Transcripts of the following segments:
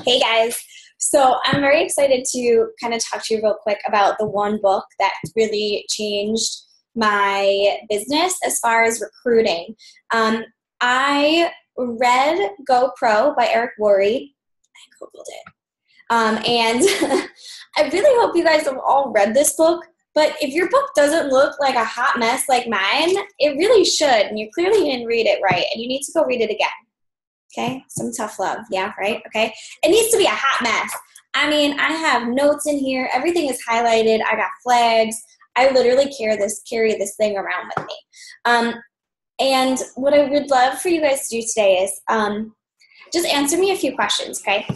Hey guys. So I'm very excited to kind of talk to you real quick about the one book that really changed my business as far as recruiting. I read Go Pro by Eric Worre. I Googled it. And I really hope you guys have all read this book. But if your book doesn't look like a hot mess like mine, it really should. And you clearly didn't read it right. And you need to go read it again. Okay, some tough love. Yeah, right? Okay. It needs to be a hot mess. I mean, I have notes in here. Everything is highlighted. I got flags. I literally carry this thing around with me. And what I would love for you guys to do today is just answer me a few questions, okay?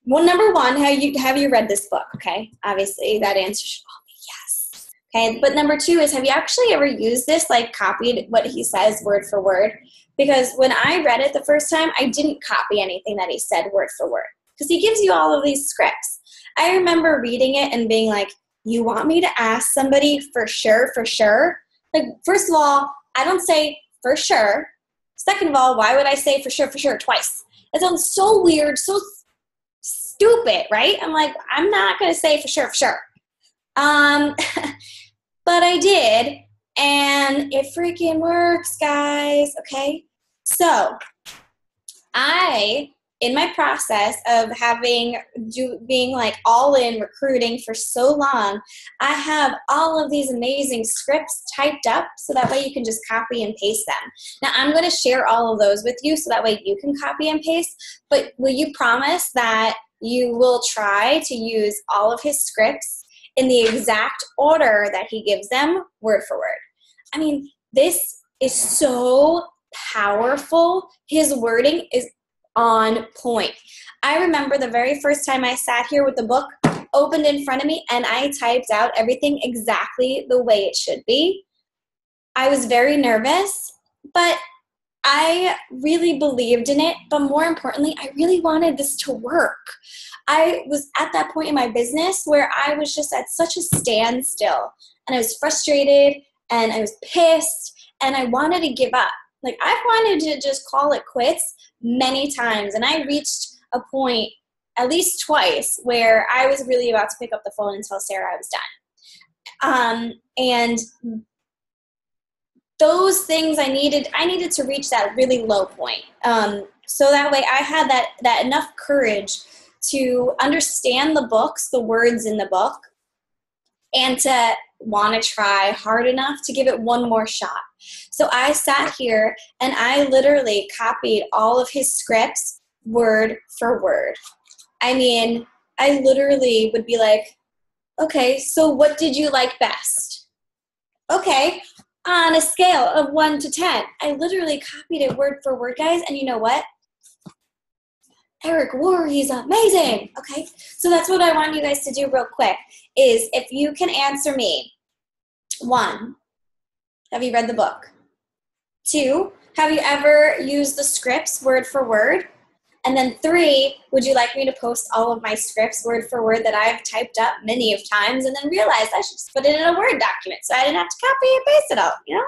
Well, number one, have you read this book, okay? Obviously, that answer should all be yes. Okay, but number two is, have you actually ever used this, like copied what he says word for word? Because when I read it the first time, I didn't copy anything that he said word for word. Because he gives you all of these scripts. I remember reading it and being like, you want me to ask somebody for sure, for sure? Like, first of all, I don't say for sure. Second of all, why would I say for sure twice? It sounds so weird, so stupid, right? I'm like, I'm not going to say for sure. But I did, and it freaking works, guys, okay? So in my process of being like all in recruiting for so long, I have all of these amazing scripts typed up so that way you can just copy and paste them. Now I'm going to share all of those with you so that way you can copy and paste, but will you promise that you will try to use all of his scripts in the exact order that he gives them, word for word? I mean, this is so powerful. His wording is on point. I remember the very first time I sat here with the book opened in front of me and I typed out everything exactly the way it should be. I was very nervous, but I really believed in it. But more importantly, I really wanted this to work. I was at that point in my business where I was just at such a standstill, and I was frustrated and I was pissed and I wanted to give up. Like, I've wanted to just call it quits many times, and I reached a point at least twice where I was really about to pick up the phone and tell Sarah I was done. And those things I needed to reach that really low point. So that way I had that enough courage to understand the books, the words in the book, and to want to try hard enough to give it one more shot. So I sat here and I literally copied all of his scripts word for word. I mean, I literally would be like, okay, so what did you like best? Okay, on a scale of 1 to 10. I literally copied it word for word, guys, and you know what? Eric Worre, he's amazing. Okay, so that's what I want you guys to do real quick is if you can answer me. 1, have you read the book? 2, have you ever used the scripts word for word? And then 3, would you like me to post all of my scripts word for word that I've typed up many of times and then realized I should just put it in a Word document so I didn't have to copy and paste it out, you know?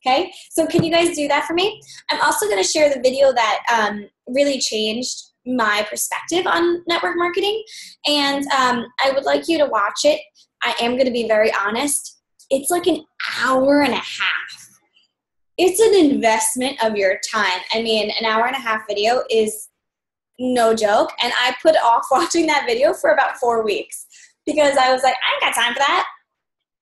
Okay, so can you guys do that for me? I'm also going to share the video that really changed my perspective on network marketing, and I would like you to watch it. I am going to be very honest. It's like an hour and a half. It's an investment of your time. I mean, an hour and a half video is no joke, and I put off watching that video for about 4 weeks because I was like, I ain't got time for that.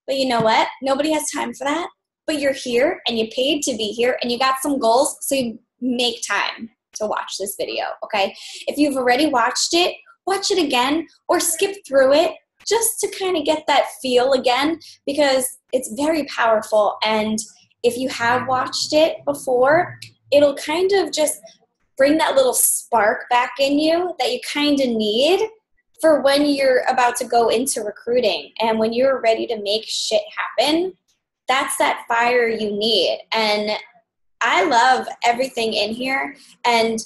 But you know what? Nobody has time for that. But you're here, and you paid to be here, and you got some goals, so you make time to watch this video, okay? If you've already watched it, watch it again or skip through it just to kind of get that feel again, because it's very powerful. And if you have watched it before, it'll kind of just bring that little spark back in you that you kind of need for when you're about to go into recruiting. And when you're ready to make shit happen, that's that fire you need. And I love everything in here, and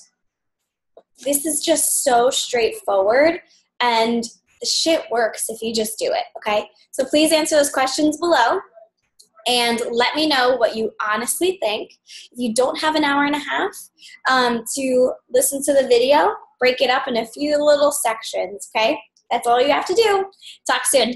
this is just so straightforward, and the shit works if you just do it, okay? So please answer those questions below and let me know what you honestly think. If you don't have an hour and a half to listen to the video, break it up in a few little sections, okay? That's all you have to do. Talk soon.